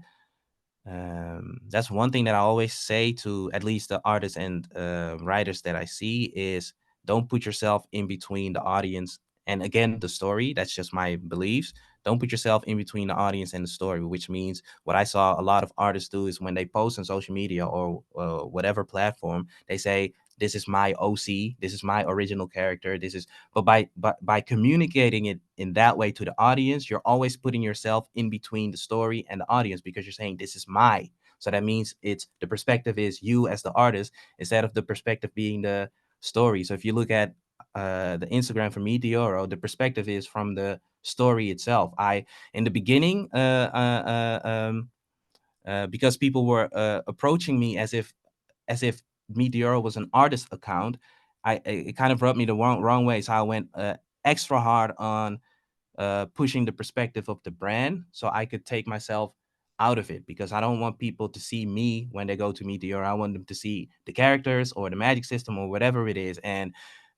that's one thing that I always say to at least the artists and writers that I see is, don't put yourself in between the audience and again the story. That's just my beliefs. Don't put yourself in between the audience and the story, which means what I saw a lot of artists do is when they post on social media or whatever platform, they say, this is my OC, this is my original character, this is, but by communicating it in that way to the audience, you're always putting yourself in between the story and the audience, because you're saying this is my. So that means it's the perspective is you as the artist instead of the perspective being the story. So if you look at the Instagram for Meteoro, the perspective is from the story itself. I in the beginning, because people were approaching me as if Meteor was an artist account, it kind of rubbed me the wrong way. So I went extra hard on pushing the perspective of the brand, so I could take myself out of it, because I don't want people to see me when they go to meet the hero. I want them to see the characters or the magic system or whatever it is. And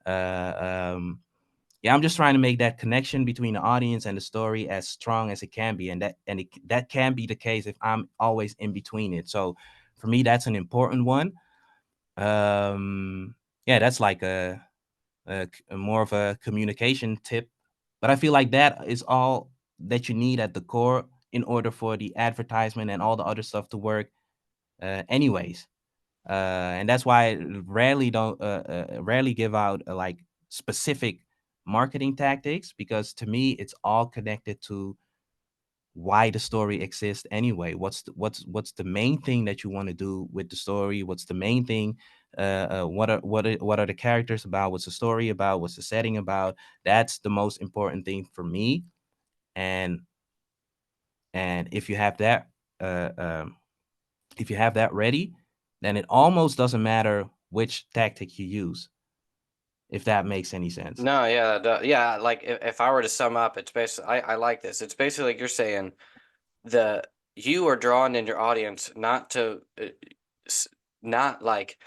yeah, I'm just trying to make that connection between the audience and the story as strong as it can be, and that can be the case if I'm always in between it. So for me, that's an important one. Yeah, that's like a more of a communication tip, but I feel like that is all that you need at the core in order for the advertisement and all the other stuff to work, anyways. And that's why I rarely give out like specific marketing tactics, because to me it's all connected to why the story exists anyway. What's the main thing that you want to do with the story? What's the main thing? What are the characters about? What's the story about? What's the setting about? That's the most important thing for me. And if you have that, uh, um, if you have that ready, then it almost doesn't matter which tactic you use, if that makes any sense. No, yeah, yeah. Like if I were to sum up, it's basically I like this. It's basically like you're saying the you are drawing in your audience not to not like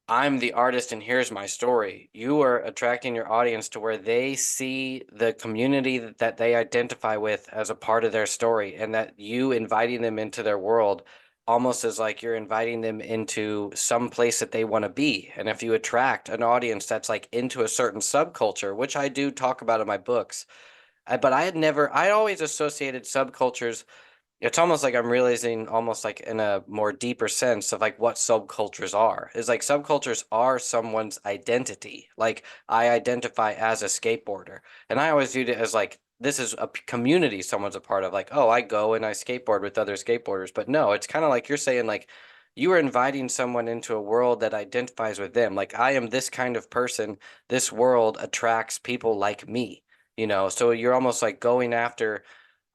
I'm the artist and here's my story. You are attracting your audience to where they see the community that they identify with as a part of their story, and that you inviting them into their world almost as like you're inviting them into some place that they want to be. And if you attract an audience that's like into a certain subculture, which I do talk about in my books, but I always associated subcultures, it's almost like I'm realizing almost like in a more deeper sense of like what subcultures are. Is like subcultures are someone's identity. Like I identify as a skateboarder. And I always viewed it as like this is a community someone's a part of. Like, oh, I go and I skateboard with other skateboarders. But no, it's kind of like you're saying like you are inviting someone into a world that identifies with them. Like I am this kind of person. This world attracts people like me, you know? So you're almost like going after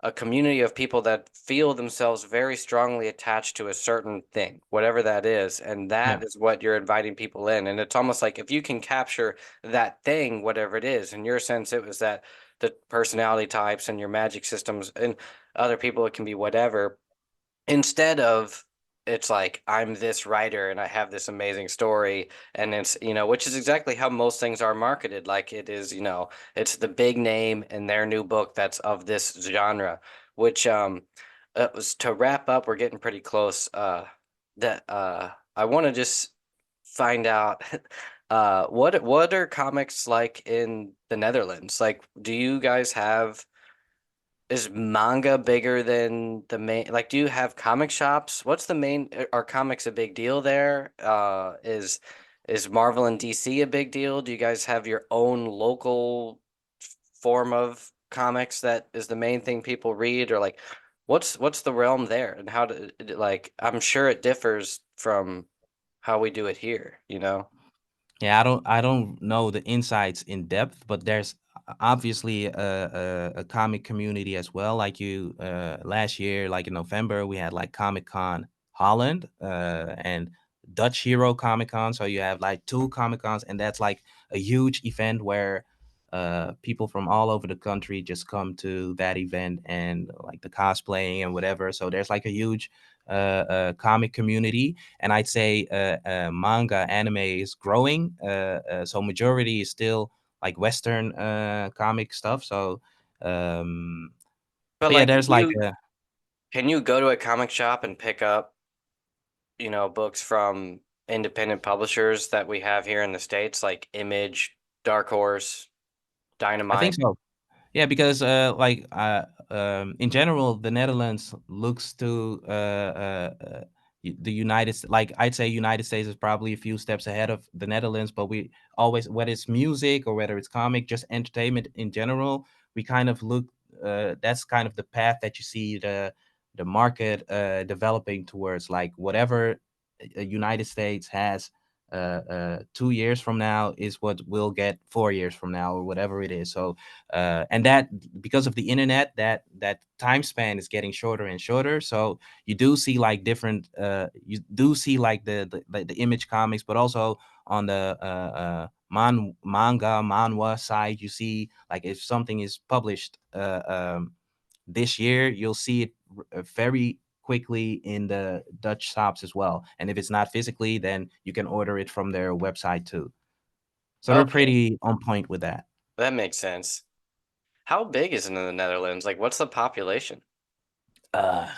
a community of people that feel themselves very strongly attached to a certain thing, whatever that is. And Yeah. that is what you're inviting people in. And it's almost like if you can capture that thing, whatever it is, in your sense, it was that the personality types and your magic systems, and other people, it can be whatever, instead of it's like I'm this writer and I have this amazing story, and it's, you know, which is exactly how most things are marketed. Like it is, you know, it's the big name in their new book that's of this genre, which was to wrap up, we're getting pretty close. That I want to just find out what are comics like in the Netherlands? Like, do you guys have, is manga bigger than the main, like, do you have comic shops? What's the main, are comics a big deal there? Is Marvel and DC a big deal? Do you guys have your own local form of comics that is the main thing people read? Or like what's the realm there, and how do like, I'm sure it differs from how we do it here, you know? Yeah, I don't know the insights in depth, but there's obviously a comic community as well. Like you, last year, like in November, we had like Comic Con Holland, and Dutch Hero Comic Con. So you have like two Comic Cons, and that's like a huge event where people from all over the country just come to that event, and like the cosplaying and whatever. So there's like a huge comic community, and I'd say manga anime is growing. So majority is still like Western comic stuff. So um, But so yeah, like, there's like can you go to a comic shop and pick up, you know, books from independent publishers that we have here in the States, like Image, Dark Horse, I think Dynamite? so. Yeah, because in general, the Netherlands looks to the United like I'd say United States is probably a few steps ahead of the Netherlands, but we always, whether it's music or whether it's comic, just entertainment in general, we kind of look, that's kind of the path that you see the market developing towards, like whatever United States has 2 years from now is what we'll get 4 years from now, or whatever it is. So and that, because of the internet, that time span is getting shorter and shorter. So you do see like different, you do see like the Image comics, but also on the manga manhwa side, you see like if something is published this year, you'll see it very quickly in the Dutch shops as well. And if it's not physically, then you can order it from their website too. So they're Okay, pretty on point with that. that makes sense. How big is it in the Netherlands? Like, what's the population? Uh,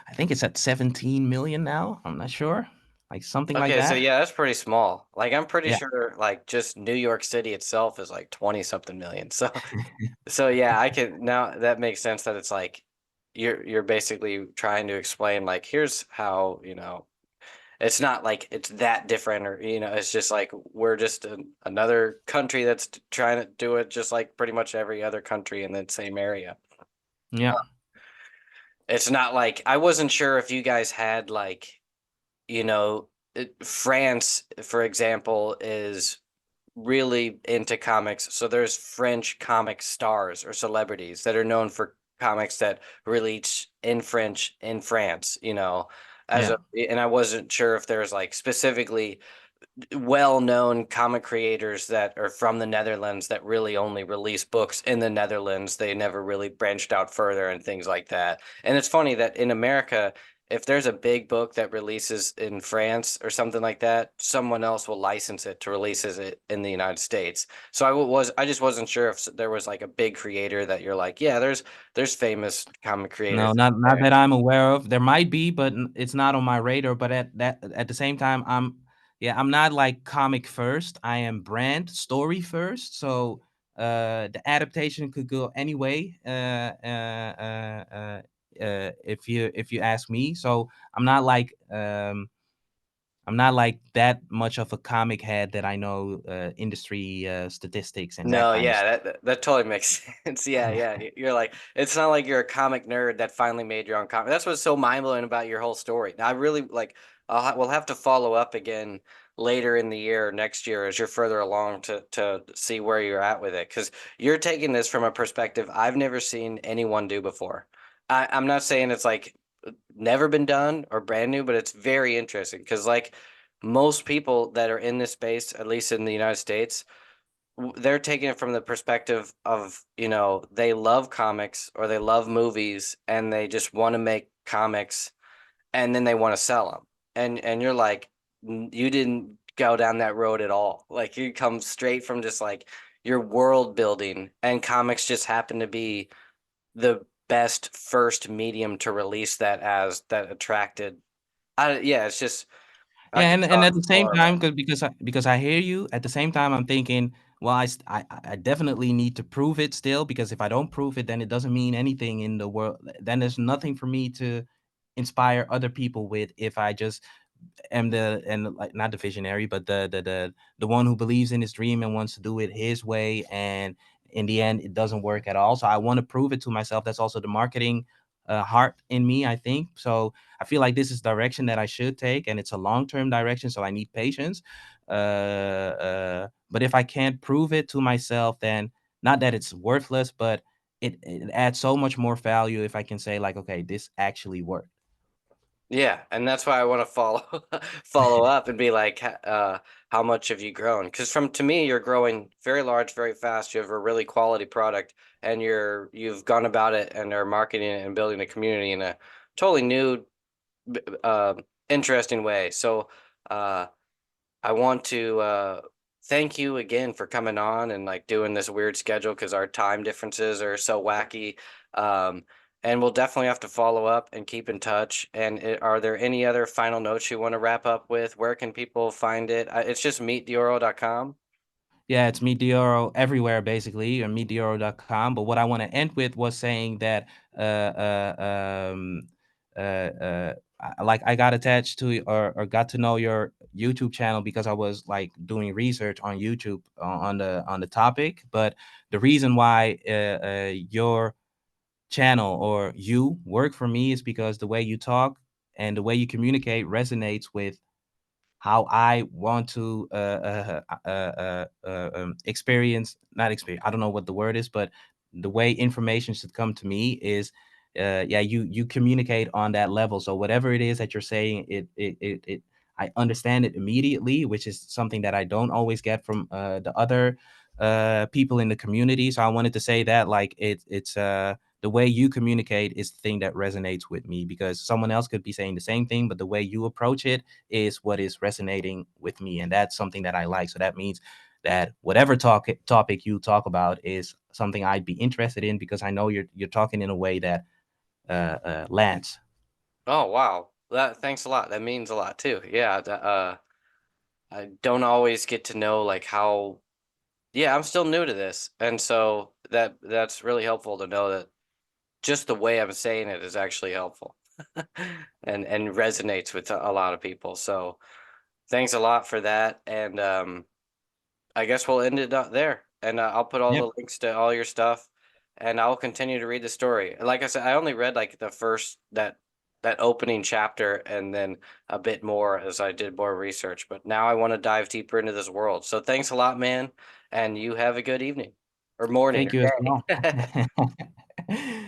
I think it's at 17 million now. I'm not sure, like something like Okay, so that. yeah, that's pretty small. Like, I'm pretty Yeah, sure like just New York City itself is like 20 something million. So yeah, I can now that makes sense that it's like you're basically trying to explain like here's how, it's not like it's that different or it's just like we're just another country that's trying to do it just like pretty much every other country in the same area. yeah, It's not like I wasn't sure if you guys had like, France, for example, is really into comics. So there's French comic stars or celebrities that are known for comics that release in French in France, yeah. and I wasn't sure if there's like specifically well-known comic creators that are from the Netherlands that really only release books in the Netherlands. They never really branched out further and things like that. And it's funny that in America, if there's a big book that releases in France or something like that, someone else will license it to releases it in the United States. So I just wasn't sure if there was like a big creator that you're like, yeah, there's famous comic No, creators not there. that I'm aware of. There might be, but it's not on my radar. But at the same time, I'm not like comic first. I am brand story first. So the adaptation could go anyway. If you ask me, so I'm not like I'm not like that much of a comic head that I know industry statistics and that No, kind of yeah, stuff. that totally makes sense. Yeah, yeah. You're like, it's not like you're a comic nerd that finally made your own comic. That's what's so mind-blowing about your whole story. Now, I really like, we'll have to follow up again later in the year, next year, as you're further along to see where you're at with it. Because you're taking this from a perspective I've never seen anyone do before. I'm not saying it's like never been done or brand new, but it's very interesting because like most people that are in this space, at least in the United States, they're taking it from the perspective of, they love comics or they love movies and they just want to make comics and then they want to sell them. And you're like, You didn't go down that road at all. Like you come straight from just like your world building and comics just happen to be the best first medium to release that as that attracted. Yeah, it's just I Yeah, could and talk at the same more time, about. because I hear you. At the same time, I'm thinking, well, I definitely need to prove it still, because if I don't prove it, then it doesn't mean anything in the world. Then there's nothing for me to inspire other people with if I just am the and like not the visionary, but the one who believes in his dream and wants to do it his way, and in the end, it doesn't work at all. So I want to prove it to myself. That's also the marketing heart in me, I think. So I feel like this is direction that I should take, and it's a long term direction. So I need patience. But if I can't prove it to myself, then not that it's worthless, but it adds so much more value if I can say like, okay, this actually worked. Yeah, and that's why I want to follow follow up and be like, how much have you grown? Because from to me, you're growing very large, very fast. You have a really quality product, and you've gone about it and are marketing it and building a community in a totally new, uh, interesting way. So, uh, I want to thank you again for coming on and like doing this weird schedule because our time differences are so wacky. Um, and we'll definitely have to follow up and keep in touch. And are there any other final notes you want to wrap up with? Where can people find it? It's just meetdioro.com. Yeah, it's Meet Dioro everywhere basically, or meetdioro.com. But what I want to end with was saying that like I got attached to or got to know your YouTube channel because I was like doing research on YouTube on the topic. But the reason why your channel or you work for me is because the way you talk and the way you communicate resonates with how I want to experience, not experience. I don't know what the word is, but the way information should come to me is, yeah, you communicate on that level. So whatever it is that you're saying, I understand it immediately, which is something that I don't always get from the other people in the community. So I wanted to say that, like, it's the way you communicate is the thing that resonates with me, because someone else could be saying the same thing, but the way you approach it is what is resonating with me. And that's something that I like. So that means that whatever topic you talk about is something I'd be interested in, because I know you're talking in a way that lands. Oh, wow. Thanks a lot. That means a lot too. Yeah, I don't always get to know like how. Yeah, I'm still new to this, and so that's really helpful to know that just the way I'm saying it is actually helpful, and resonates with a lot of people. So thanks a lot for that, and I guess we'll end it there, and I'll put all Yep. the links to all your stuff, and I'll continue to read the story. Like I said, I only read like the first that opening chapter, and then a bit more as I did more research. But now I want to dive deeper into this world. So thanks a lot, man, and you have a good evening or morning Thank or you as well. day.